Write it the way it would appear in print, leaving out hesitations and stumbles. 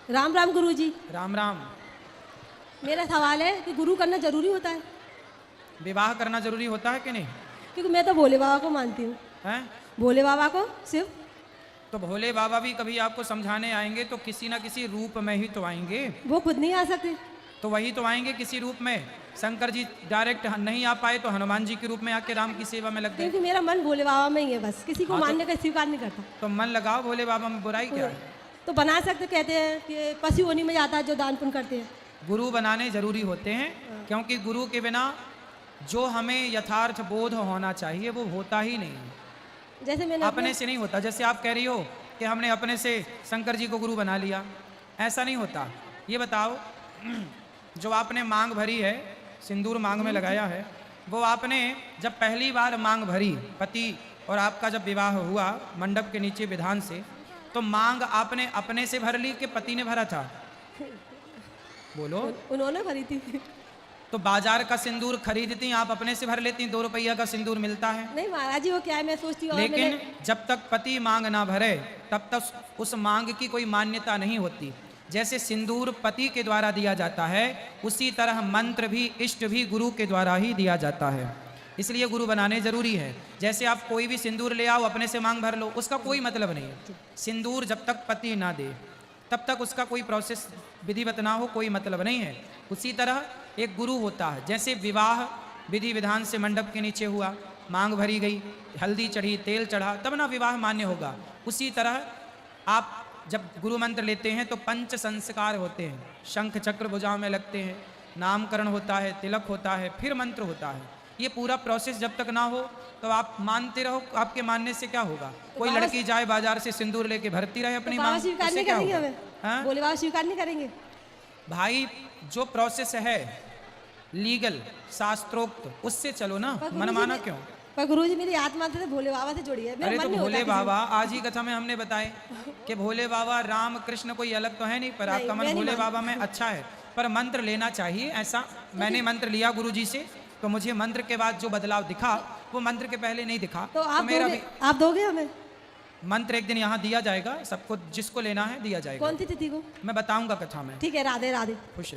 राम राम गुरुजी। राम राम। मेरा सवाल है कि गुरु करना जरूरी होता है? विवाह करना जरूरी होता है कि नहीं? क्योंकि मैं तो भोले बाबा को मानती हूँ। हैं? भोले बाबा को सिर्फ। तो भोले बाबा भी कभी आपको समझाने आएंगे तो किसी ना किसी रूप में ही तो आएंगे। वो खुद नहीं आ सकते? तो वही तो आएंगे किसी रूप में। शंकर जी डायरेक्ट नहीं आ पाए तो हनुमान जी के रूप में आके राम की सेवा में लग गए। क्योंकि मेरा मन भोले बाबा में ही है, बस किसी को हाँ, मानने का स्वीकार नहीं करता। तो मन लगाओ भोले बाबा में, बुराई क्या है? तो बना सकते, कहते हैं कि पशु होनी में जाता है जो दान पुण्य करते हैं। गुरु बनाने जरूरी होते हैं, क्योंकि गुरु के बिना जो हमें यथार्थ बोध होना चाहिए वो होता ही नहीं है। जैसे मैंने अपने से नहीं होता। जैसे आप कह रही हो कि हमने अपने से शंकर जी को गुरु बना लिया, ऐसा नहीं होता। ये बताओ, जो आपने मांग भरी है, सिंदूर मांग में लगाया है, वो आपने जब पहली बार मांग भरी, पति और आपका जब विवाह हुआ मंडप के नीचे विधान से, तो मांग आपने अपने से भर ली कि पति ने भरा था? बोलो। उन्होंने भरी थी। तो बाजार का सिंदूर खरीदती आप अपने से भर लेती, 2 रुपया का सिंदूर मिलता है। नहीं महाराज जी, वो क्या है, मैं सोचती हूँ। लेकिन जब तक पति मांग ना भरे तब तक उस मांग की कोई मान्यता नहीं होती। जैसे सिंदूर पति के द्वारा दिया जाता है, उसी तरह मंत्र भी, इष्ट भी गुरु के द्वारा ही दिया जाता है। इसलिए गुरु बनाने जरूरी है। जैसे आप कोई भी सिंदूर ले आओ, अपने से मांग भर लो, उसका कोई मतलब नहीं है। सिंदूर जब तक पति ना दे तब तक उसका कोई प्रोसेस विधिवत ना हो, कोई मतलब नहीं है। उसी तरह एक गुरु होता है। जैसे विवाह विधि विधान से मंडप के नीचे हुआ, मांग भरी गई, हल्दी चढ़ी, तेल चढ़ा, तब ना विवाह मान्य होगा। उसी तरह आप जब गुरु मंत्र लेते हैं तो 5 संस्कार होते हैं। शंख चक्र भुजाओं में लगते हैं, नामकरण होता है, तिलक होता है, फिर मंत्र होता है। ये पूरा प्रोसेस जब तक ना हो तो आप मानते रहो। आपके मानने से क्या होगा? कोई लड़की जाए बाजार से सिंदूर लेके भरती रहे अपनी मांग, स्वीकार उससे नहीं क्या करेंगे होगा? हमें? हाँ? भोले बाबा स्वीकार नहीं करेंगे? भाई, जो प्रोसेस है लीगल, शास्त्रोक्त, उससे चलो ना, मनमाना क्यों? पर गुरु जी, मेरी आत्मा तो भोले बाबा से जुड़ी है। अरे तो भोले बाबा, आज ही कथा में हमने बताए कि भोले बाबा राम कृष्ण कोई अलग तो है नहीं, पर आपका मन भोले बाबा में अच्छा है। पर मंत्र लेना चाहिए। ऐसा मैंने मंत्र लिया गुरु जी से, तो मुझे मंत्र के बाद जो बदलाव दिखा वो मंत्र के पहले नहीं दिखा। तो आप मेरा दोगे, आप दोगे हमें मंत्र? एक दिन यहाँ दिया जाएगा, सबको जिसको लेना है दिया जाएगा। कौन सी तिथि को? मैं बताऊंगा कथा में। ठीक है, राधे राधे। खुश